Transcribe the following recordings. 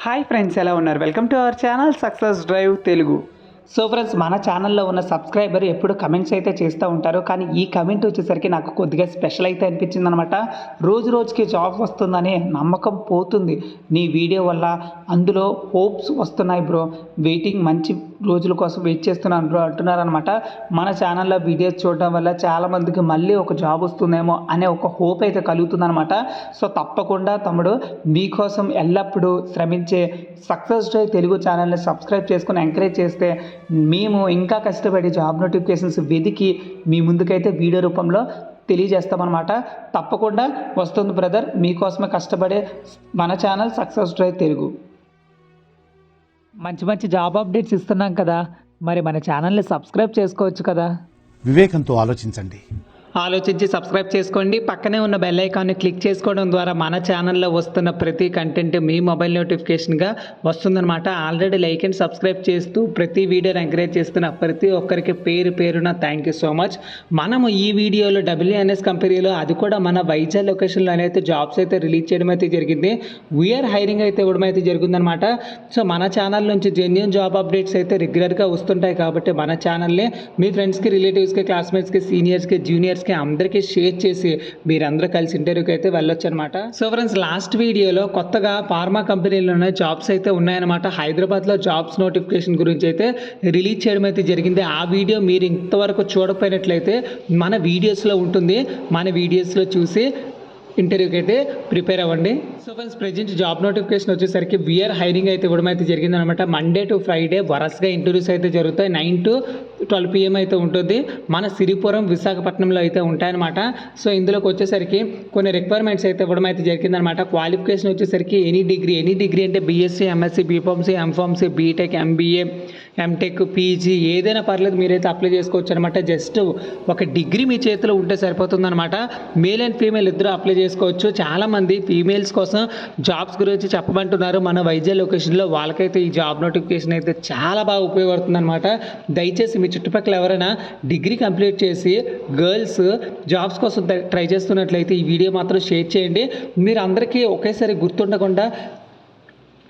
Hi friends, ఎలా ఉన్నారు? Welcome to our channel success drive Telugu. So friends, మన ఛానల్లో ఉన్న సబ్స్క్రైబర్ ఎప్పుడు కమెంట్స్ అయితే చేస్తూ ఉంటారు. కానీ ఈ కమెంట్ వచ్చేసరికి నాకు కొద్దిగా స్పెషల్ అయితే అనిపించింది అనమాట. రోజు రోజుకి జాబ్ వస్తుందని నమ్మకం పోతుంది నీ వీడియో వల్ల. అందులో హోప్స్ వస్తున్నాయి బ్రో, వెయిటింగ్ మంచి రోజుల కోసం వెయిట్ చేస్తున్నాను బ్రో అంటున్నారనమాట. మన ఛానల్లో వీడియోస్ చూడడం వల్ల చాలామందికి మళ్ళీ ఒక జాబ్ వస్తుందేమో అనే ఒక హోప్ అయితే కలుగుతుందనమాట. సో తప్పకుండా తమ్ముడు, మీకోసం ఎల్లప్పుడూ శ్రమించే సక్సెస్ డ్రైవ్ తెలుగు ఛానల్ని సబ్స్క్రైబ్ చేసుకుని ఎంకరేజ్ చేస్తే మేము ఇంకా కష్టపడి జాబ్ నోటిఫికేషన్స్ వెతికి మీ ముందుకైతే వీడియో రూపంలో తెలియజేస్తామన్నమాట. తప్పకుండా వస్తుంది బ్రదర్, మీకోసమే కష్టపడే మన ఛానల్ సక్సెస్ డ్రైవ్ తెలుగు. మంచి మంచి జాబ్ అప్డేట్స్ ఇస్తున్నాం కదా, మరి మన ఛానల్ని సబ్స్క్రైబ్ చేసుకోవచ్చు కదా. వివేకంతో ఆలోచించండి. ఆలోచించి సబ్స్క్రైబ్ చేసుకోండి. పక్కనే ఉన్న బెల్ ఐకాన్ని క్లిక్ చేసుకోవడం ద్వారా మన ఛానల్లో వస్తున్న ప్రతి కంటెంట్ మీ మొబైల్ నోటిఫికేషన్గా వస్తుందన్నమాట. ఆల్రెడీ లైక్ అండ్ సబ్స్క్రైబ్ చేస్తూ ప్రతి వీడియోని ఎంకరేజ్ చేస్తున్న ప్రతి ఒక్కరికి పేరు పేరున థ్యాంక్ యూ సో మచ్. మనము ఈ వీడియోలో WNS కంపెనీలో, అది కూడా మన వైజాగ్ లొకేషన్లో అయితే జాబ్స్ అయితే రిలీజ్ చేయడం అయితే జరిగింది. వీఆర్ హైరింగ్ అయితే ఇవ్వడం అయితే జరిగిందనమాట. సో మన ఛానల్ నుంచి జెన్యూన్ జాబ్ అప్డేట్స్ అయితే రెగ్యులర్గా వస్తుంటాయి కాబట్టి మన ఛానల్ని మీ ఫ్రెండ్స్కి, రిలేటివ్స్కి, క్లాస్మేట్స్కి, సీనియర్స్కి, జూనియర్స్కి అందరికీ షేర్ చేసి మీరందరూ కలిసి ఇంటర్వ్యూకి అయితే వెళ్ళొచ్చు అనమాట. సో ఫ్రెండ్స్, లాస్ట్ వీడియోలో కొత్తగా ఫార్మా కంపెనీలోనే జాబ్స్ అయితే ఉన్నాయన్నమాట. హైదరాబాద్లో జాబ్స్ నోటిఫికేషన్ గురించి అయితే రిలీజ్ చేయడం అయితే జరిగింది. ఆ వీడియో మీరు ఇంతవరకు చూడకపోయినట్లయితే మన వీడియోస్లో ఉంటుంది. మన వీడియోస్లో చూసి ఇంటర్వ్యూకి అయితే ప్రిపేర్ అవ్వండి. So friends, present job notification వచ్చేసరికి వీఆర్ హైరింగ్ అయితే ఇవ్వడం అయితే జరిగిందనమాట. మండే టు ఫ్రైడే వరుసగా ఇంటర్వ్యూస్ అయితే జరుగుతాయి. 9 to 12 PM అయితే ఉంటుంది. మన సిరిపురం, విశాఖపట్నంలో అయితే ఉంటాయన్నమాట. సో ఇందులోకి వచ్చేసరికి కొన్ని రిక్వైర్మెంట్స్ అయితే ఇవ్వడం అయితే జరిగిందనమాట. క్వాలిఫికేషన్ వచ్చేసరికి ఎనీ డిగ్రీ అంటే BSc, MSc, BPharmacy, MPharmacy, BTech, MBA, MTech, PG ఏదైనా పర్లేదు, మీరైతే అప్లై చేసుకోవచ్చు అనమాట. జస్ట్ ఒక డిగ్రీ మీ చేతిలో ఉంటే సరిపోతుందన్నమాట. మేల్ అండ్ ఫీమేల్ ఇద్దరు అప్లై చేసుకోవచ్చు. చాలామంది ఫీమేల్స్ కోసం జాబ్స్ గురించి చెప్పమంటున్నారు మన వైజాగ్ లొకేషన్లో. వాళ్ళకైతే ఈ జాబ్ నోటిఫికేషన్ అయితే చాలా బాగా ఉపయోగపడుతుంది అనమాట. దయచేసి మీ చుట్టుపక్కల ఎవరైనా డిగ్రీ కంప్లీట్ చేసి గర్ల్స్ జాబ్స్ కోసం ట్రై చేస్తున్నట్లయితే ఈ వీడియో మాత్రం షేర్ చేయండి. మీరు అందరికీ ఒకేసారి గుర్తుండకుండా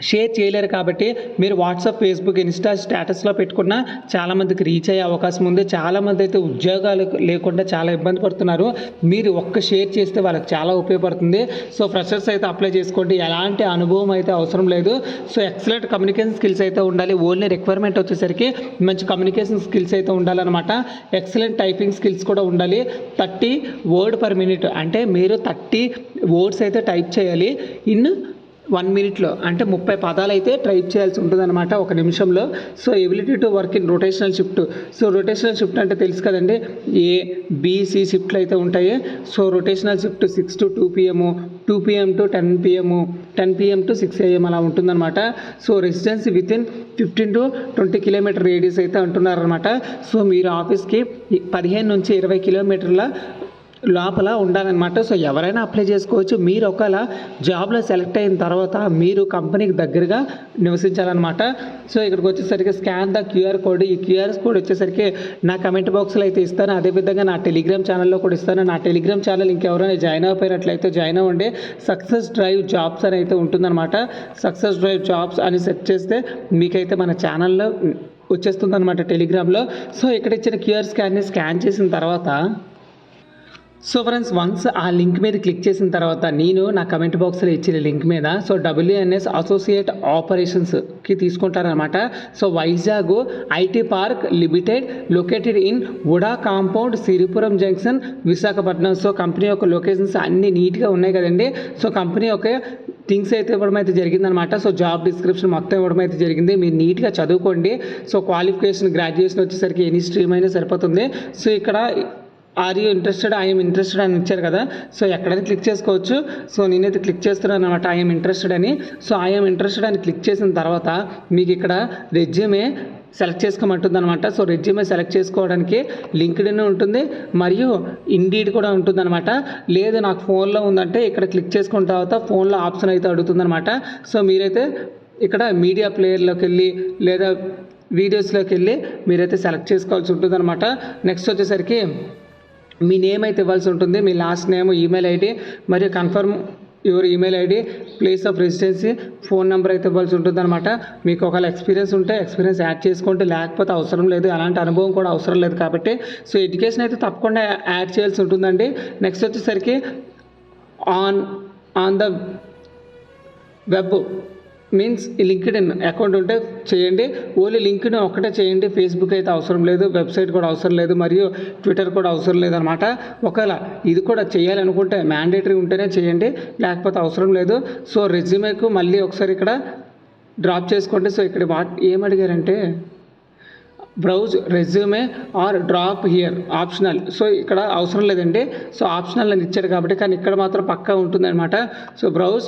షేర్ చేయలేరు కాబట్టి మీరు వాట్సాప్, ఫేస్బుక్, ఇన్స్టా స్టేటస్లో పెట్టుకున్న చాలామందికి రీచ్ అయ్యే అవకాశం ఉంది. చాలామంది అయితే ఉద్యోగాలు లేకుండా చాలా ఇబ్బంది పడుతున్నారు. మీరు ఒక్క షేర్ చేస్తే వాళ్ళకి చాలా ఉపయోగపడుతుంది. సో ఫ్రెషర్స్ అయితే అప్లై చేసుకోండి. ఎలాంటి అనుభవం అయితే అవసరం లేదు. సో ఎక్సలెంట్ కమ్యూనికేషన్ స్కిల్స్ అయితే ఉండాలి. ఓన్లీ రిక్వైర్మెంట్ వచ్చేసరికి మంచి కమ్యూనికేషన్ స్కిల్స్ అయితే ఉండాలన్నమాట. ఎక్సలెంట్ టైపింగ్ స్కిల్స్ కూడా ఉండాలి. 30 words per minute అంటే మీరు 30 words అయితే టైప్ చేయాలి ఇన్ 1 minute అంటే 30 పదాలు అయితే టైప్ చేయాల్సి ఉంటుందన్నమాట 1 నిమిషంలో. So ability to work in rotational shift. So rotational shift అంటే తెలుసు కదండి, A, B, C షిఫ్ట్లు అయితే ఉంటాయి. So rotational shift 6 to 2 PM, 2 PM to 10 PM, 10 PM to 6 AM అలా ఉంటుందన్నమాట. So residency with in 15 to 20 kilometer radius అయితే అంటున్నారనమాట. So మీరు ఆఫీస్కి 15 నుంచి 20 kilometerల లోపల ఉండాలన్నమాట. సో ఎవరైనా అప్లై చేసుకోవచ్చు. మీరు ఒకవేళ జాబ్లో సెలెక్ట్ అయిన తర్వాత మీరు కంపెనీకి దగ్గరగా నివసించాలన్నమాట. సో ఇక్కడికి వచ్చేసరికి స్కాన్ ద QR కోడ్. ఈ QR కోడ్ వచ్చేసరికి నా కమెంట్ బాక్స్లో అయితే ఇస్తాను. అదేవిధంగా నా టెలిగ్రామ్ ఛానల్లో కూడా ఇస్తాను. నా టెలిగ్రామ్ ఛానల్ ఇంకెవరైనా జాయిన్ అయిపోయినట్లయితే జాయిన్ అవ్వండి. సక్సెస్ డ్రైవ్ జాబ్స్ అని అయితే ఉంటుందన్నమాట. సక్సెస్ డ్రైవ్ జాబ్స్ అని సెర్చ్ చేస్తే మీకైతే మన ఛానల్లో వచ్చేస్తుందన్నమాట టెలిగ్రామ్లో. సో ఇక్కడ ఇచ్చిన QR స్కాన్ని స్కాన్ చేసిన తర్వాత, సో ఫ్రెండ్స్, వన్స్ ఆ లింక్ మీద క్లిక్ చేసిన తర్వాత నేను నా కమెంట్ బాక్స్లో ఇచ్చిన లింక్ మీద సో WNS అసోసియేట్ ఆపరేషన్స్కి తీసుకుంటారనమాట. So Vizag IT park limited located in VUDA compound, Siripuram junction, Visakhapatnam. So company యొక్క లొకేషన్స్ అన్నీ నీట్గా ఉన్నాయి కదండి. సో కంపెనీ యొక్క థింగ్స్ అయితే ఇవ్వడం అయితే జరిగిందనమాట. సో జాబ్ డిస్క్రిప్షన్ మొత్తం ఇవ్వడం అయితే జరిగింది. మీరు నీట్గా చదువుకోండి. సో క్వాలిఫికేషన్, గ్రాడ్యుయేషన్ వచ్చేసరికి ఎనీ స్ట్రీమ్ అయినా సరిపోతుంది. సో ఇక్కడ are you interested, I'm interested అని ఇచ్చారు కదా. సో ఎక్కడైనా క్లిక్ చేసుకోవచ్చు. సో నేనైతే క్లిక్ చేస్తున్నాను అనమాట ఐఎమ్ ఇంట్రెస్టెడ్ అని. సో ఐఎమ్ ఇంట్రెస్టెడ్ అని క్లిక్ చేసిన తర్వాత మీకు ఇక్కడ రెజ్యూమే సెలెక్ట్ చేసుకోమంటుంది అనమాట. సో రెజ్యూమే సెలెక్ట్ చేసుకోవడానికి లింక్డ్ఇన్ ఉంటుంది మరియు ఇండీడ్ కూడా ఉంటుందన్నమాట. లేదు నాకు ఫోన్లో ఉందంటే ఇక్కడ క్లిక్ చేసుకున్న తర్వాత ఫోన్లో ఆప్షన్ అయితే అడుగుతుందన్నమాట. సో మీరైతే ఇక్కడ మీడియా ప్లేయర్లోకి వెళ్ళి లేదా వీడియోస్లోకి వెళ్ళి మీరైతే సెలెక్ట్ చేసుకోవాల్సి ఉంటుందన్నమాట. నెక్స్ట్ వచ్చేసరికి మీ నేమ్ అయితే ఇవ్వాల్సి ఉంటుంది. మీ లాస్ట్ నేమ్, ఈమెయిల్ ID మరియు confirm your email ID, place of residency, phone number అయితే ఇవ్వాల్సి ఉంటుంది అనమాట. మీకు ఒకవేళ ఎక్స్పీరియన్స్ ఉంటే ఎక్స్పీరియన్స్ యాడ్ చేసుకోండి, లేకపోతే అవసరం లేదు, అలాంటి అనుభవం కూడా అవసరం లేదు కాబట్టి. సో ఎడ్యుకేషన్ అయితే తప్పకుండా యాడ్ చేయాల్సి ఉంటుందండి. నెక్స్ట్ వచ్చేసరికి on the web means LinkedIn account ఉంటే చేయండి. ఓన్లీ లింక్డ్ఇన్ ఒక్కటే చేయండి. ఫేస్బుక్ అయితే అవసరం లేదు, వెబ్సైట్ కూడా అవసరం లేదు, మరియు ట్విట్టర్ కూడా అవసరం లేదనమాట. ఒకవేళ ఇది కూడా చేయాలనుకుంటే మ్యాండేటరీ ఉంటేనే చేయండి, లేకపోతే అవసరం లేదు. సో రెజ్యూమేకు మళ్ళీ ఒకసారి ఇక్కడ డ్రాప్ చేసుకోండి. సో ఇక్కడ ఏమడిగారంటే browse resume or drop here optional. So ఇక్కడ అవసరం లేదండి, సో ఆప్షనల్ అని ఇచ్చాడు కాబట్టి, కానీ ఇక్కడ మాత్రం పక్కా ఉంటుందన్నమాట. So browse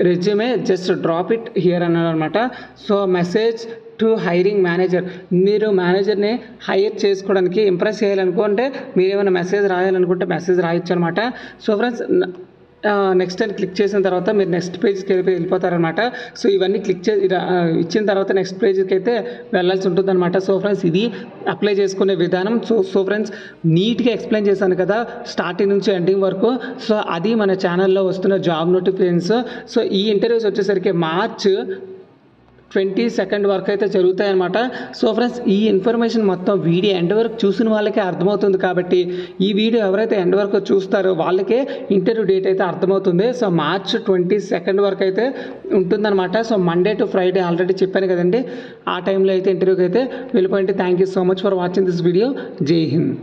resume just drop it here అన్నాడు అనమాట. So message to hiring manager, మీరు మేనేజర్ని హైర్ చేసుకోవడానికి ఇంప్రెస్ చేయాలనుకుంటే, మీరు ఏమైనా మెసేజ్ రాయాలనుకుంటే మెసేజ్ రాయొచ్చు అనమాట. సో ఫ్రెండ్స్ నెక్స్ట్ అని క్లిక్ చేసిన తర్వాత మీరు నెక్స్ట్ పేజ్కి వెళ్ళిపోతారనమాట. సో ఇవన్నీ ఇచ్చిన తర్వాత నెక్స్ట్ పేజ్కి అయితే వెళ్ళాల్సి ఉంటుంది అనమాట. సో ఫ్రెండ్స్ ఇది అప్లై చేసుకునే విధానం. సో ఫ్రెండ్స్ నీట్గా ఎక్స్ప్లెయిన్ చేశాను కదా స్టార్టింగ్ నుంచి ఎండింగ్ వరకు. సో అది మన ఛానల్లో వస్తున్న జాబ్ నోటిఫికేషన్స్. సో ఈ ఇంటర్వ్యూస్ వచ్చేసరికి మార్చ్ 22 వరకు అయితే జరుగుతాయి అనమాట. సో ఫ్రెండ్స్ ఈ ఇన్ఫర్మేషన్ మొత్తం వీడియో ఎండ్ వరకు చూసిన వాళ్ళకే అర్థమవుతుంది కాబట్టి, ఈ వీడియో ఎవరైతే ఎండ్ వరకు చూస్తారో వాళ్ళకే ఇంటర్వ్యూ డేట్ అయితే అర్థమవుతుంది. సో మార్చ్ 22 వరకు అయితే ఉంటుందన్నమాట. So Monday to Friday already చెప్పాను కదండి, ఆ టైంలో అయితే ఇంటర్వ్యూకి అయితే వెళ్ళిపోయింది. Thank you so much for watching this video. జై హింద్.